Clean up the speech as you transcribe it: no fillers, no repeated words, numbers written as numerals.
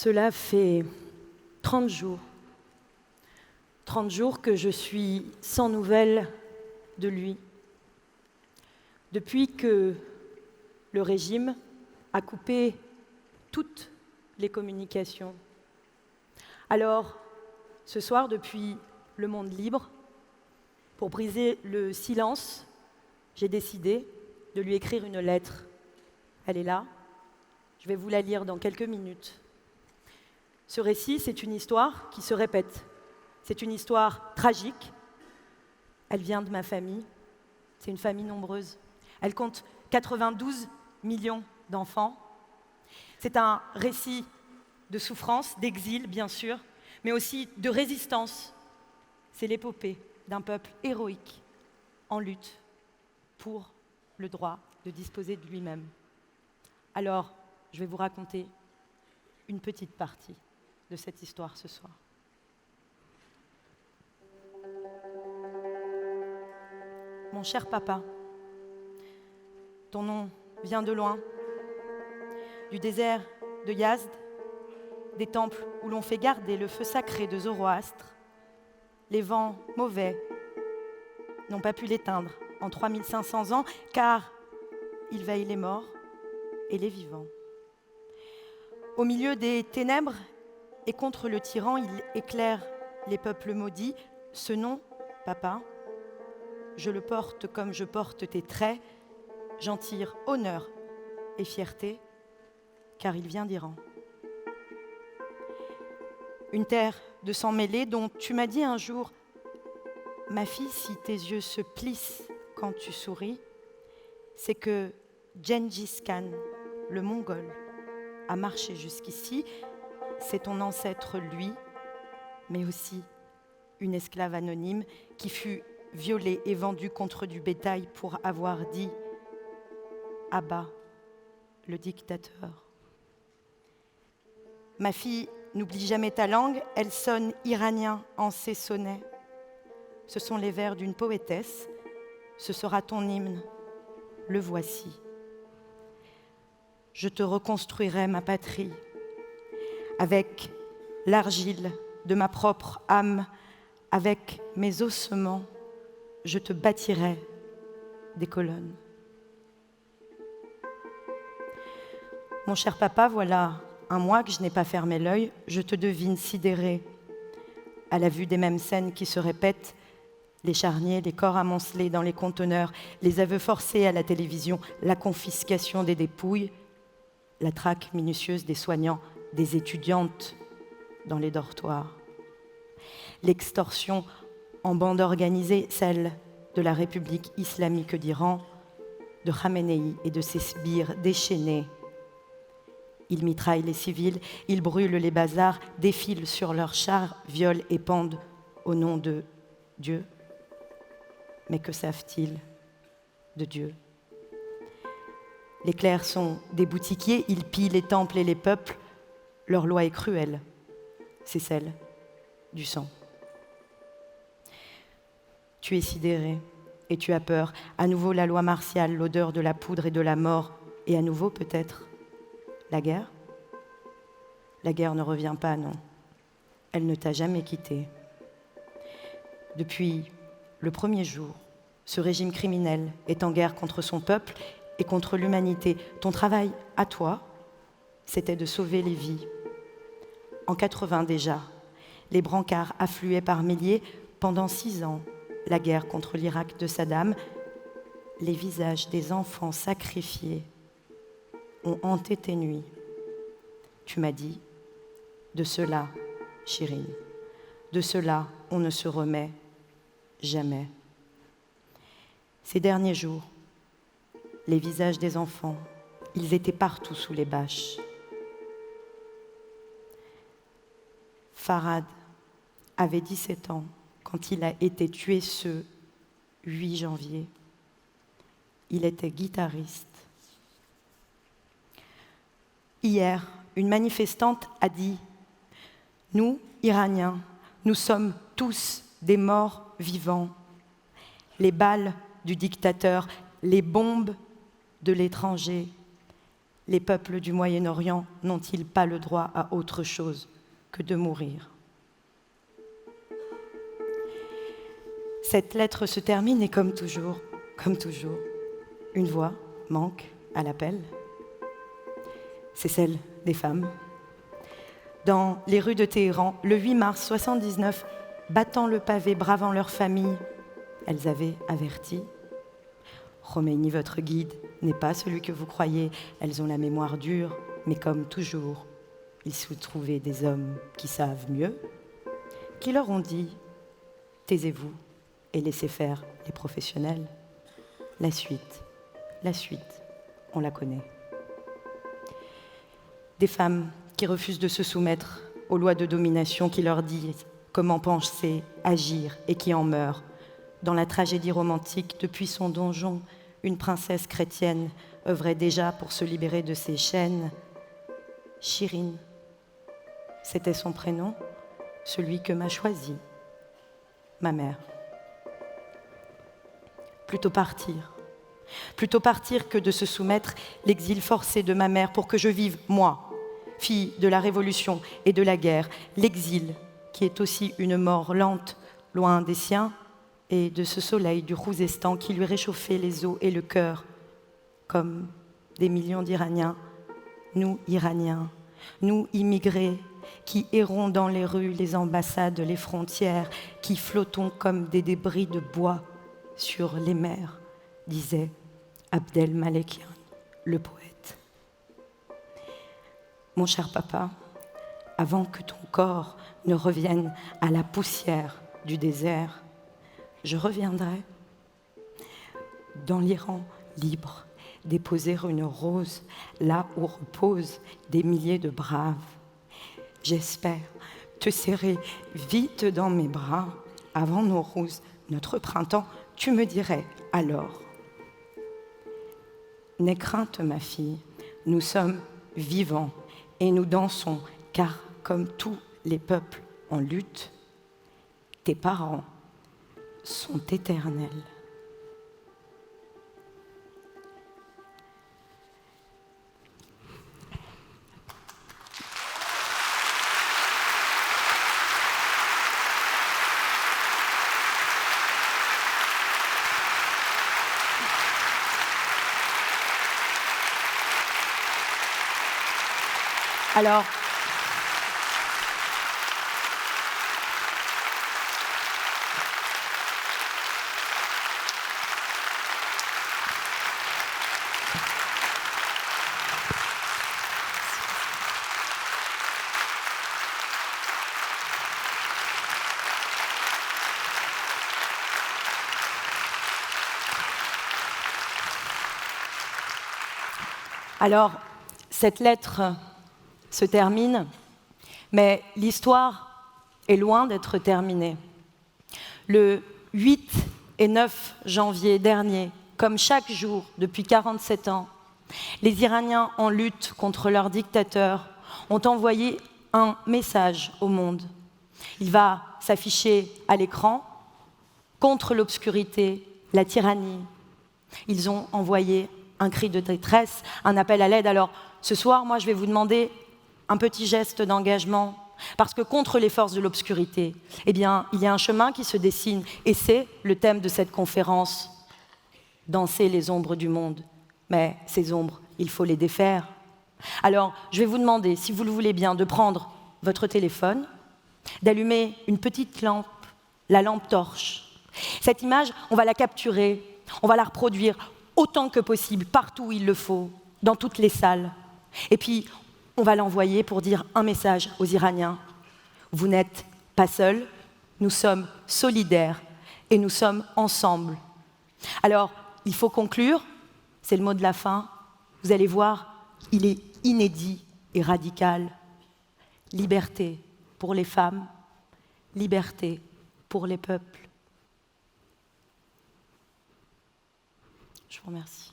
Cela fait 30 jours. 30 jours que je suis sans nouvelles de lui. Depuis que le régime a coupé toutes les communications. Alors, ce soir, depuis Le Monde Libre, pour briser le silence, j'ai décidé de lui écrire une lettre. Elle est là. Je vais vous la lire dans quelques minutes. Ce récit, c'est une histoire qui se répète. C'est une histoire tragique. Elle vient de ma famille. C'est une famille nombreuse. Elle compte 92 millions d'enfants. C'est un récit de souffrance, d'exil, bien sûr, mais aussi de résistance. C'est l'épopée d'un peuple héroïque en lutte pour le droit de disposer de lui-même. Alors, je vais vous raconter une petite partie de cette histoire ce soir. Mon cher papa, ton nom vient de loin, du désert de Yazd, des temples où l'on fait garder le feu sacré de Zoroastre. Les vents mauvais n'ont pas pu l'éteindre en 3500 ans, car il veille les morts et les vivants. Au milieu des ténèbres et contre le tyran, il éclaire les peuples maudits. Ce nom, papa, je le porte comme je porte tes traits, j'en tire honneur et fierté, car il vient d'Iran. Une terre de sang mêlé dont tu m'as dit un jour, ma fille, si tes yeux se plissent quand tu souris, c'est que Gengis Khan, le Mongol, a marché jusqu'ici. C'est ton ancêtre, lui, mais aussi une esclave anonyme qui fut violée et vendue contre du bétail pour avoir dit « Abat, le dictateur ». Ma fille, n'oublie jamais ta langue, elle sonne iranien en ces sonnets. Ce sont les vers d'une poétesse, ce sera ton hymne, le voici. Je te reconstruirai ma patrie avec l'argile de ma propre âme, avec mes ossements, je te bâtirai des colonnes. Mon cher papa, voilà un mois que je n'ai pas fermé l'œil, je te devine sidéré à la vue des mêmes scènes qui se répètent, les charniers, les corps amoncelés dans les conteneurs, les aveux forcés à la télévision, la confiscation des dépouilles, la traque minutieuse des soignants, des étudiantes dans les dortoirs. L'extorsion en bande organisée, celle de la République islamique d'Iran, de Khamenei et de ses sbires déchaînés. Ils mitraillent les civils, ils brûlent les bazars, défilent sur leurs chars, violent et pendent au nom de Dieu. Mais que savent-ils de Dieu ? Les clercs sont des boutiquiers, ils pillent les temples et les peuples. Leur loi est cruelle, c'est celle du sang. Tu es sidéré et tu as peur. À nouveau la loi martiale, l'odeur de la poudre et de la mort. Et à nouveau peut-être la guerre ? La guerre ne revient pas, non. Elle ne t'a jamais quitté. Depuis le premier jour, ce régime criminel est en guerre contre son peuple et contre l'humanité. Ton travail, à toi, c'était de sauver les vies. En 80 déjà, les brancards affluaient par milliers. Pendant 6 ans, la guerre contre l'Irak de Saddam, les visages des enfants sacrifiés ont hanté tes nuits. Tu m'as dit, de cela, Chirine, de cela, on ne se remet jamais. Ces derniers jours, les visages des enfants, ils étaient partout sous les bâches. Farhad avait 17 ans quand il a été tué ce 8 janvier. Il était guitariste. Hier, une manifestante a dit « Nous, Iraniens, nous sommes tous des morts vivants. Les balles du dictateur, les bombes de l'étranger, les peuples du Moyen-Orient n'ont-ils pas le droit à autre chose que de mourir? Cette lettre se termine et comme toujours, une voix manque à l'appel. C'est celle des femmes. Dans les rues de Téhéran, le 8 mars 79, battant le pavé, bravant leur famille, elles avaient averti. Khomeini, votre guide, n'est pas celui que vous croyez. Elles ont la mémoire dure, mais comme toujours, il se trouvait des hommes qui savent mieux, qui leur ont dit « Taisez-vous et laissez faire les professionnels. » La suite, on la connaît. Des femmes qui refusent de se soumettre aux lois de domination qui leur disent comment penser, agir et qui en meurent. Dans la tragédie romantique, depuis son donjon, une princesse chrétienne œuvrait déjà pour se libérer de ses chaînes. Chirine, c'était son prénom, celui que m'a choisi ma mère. Plutôt partir que de se soumettre l'exil forcé de ma mère pour que je vive, moi, fille de la Révolution et de la guerre, l'exil qui est aussi une mort lente, loin des siens, et de ce soleil du Khouzestan qui lui réchauffait les os et le cœur, comme des millions d'Iraniens, nous immigrés, qui errons dans les rues, les ambassades, les frontières, qui flottons comme des débris de bois sur les mers, disait Abdel Malekian, le poète. Mon cher papa, avant que ton corps ne revienne à la poussière du désert, je reviendrai dans l'Iran libre, déposer une rose là où reposent des milliers de braves. J'espère te serrer vite dans mes bras avant nos roses, notre printemps, tu me dirais alors. N'aie crainte, ma fille, nous sommes vivants et nous dansons, car comme tous les peuples en lutte, tes parents sont éternels. Alors, cette lettre se termine, mais l'histoire est loin d'être terminée. Le 8 et 9 janvier dernier, comme chaque jour depuis 47 ans, les Iraniens en lutte contre leur dictateur ont envoyé un message au monde. Il va s'afficher à l'écran contre l'obscurité, la tyrannie. Ils ont envoyé un cri de détresse, un appel à l'aide. Alors, ce soir, moi, je vais vous demander un petit geste d'engagement, parce que contre les forces de l'obscurité, eh bien, il y a un chemin qui se dessine, et c'est le thème de cette conférence, danser les ombres du monde. Mais ces ombres, il faut les défaire. Alors, je vais vous demander, si vous le voulez bien, de prendre votre téléphone, d'allumer une petite lampe, la lampe torche. Cette image, on va la capturer, on va la reproduire autant que possible, partout où il le faut, dans toutes les salles. Et puis, on va l'envoyer pour dire un message aux Iraniens. Vous n'êtes pas seuls, nous sommes solidaires et nous sommes ensemble. Alors, il faut conclure, c'est le mot de la fin. Vous allez voir, il est inédit et radical. Liberté pour les femmes, liberté pour les peuples. Je vous remercie.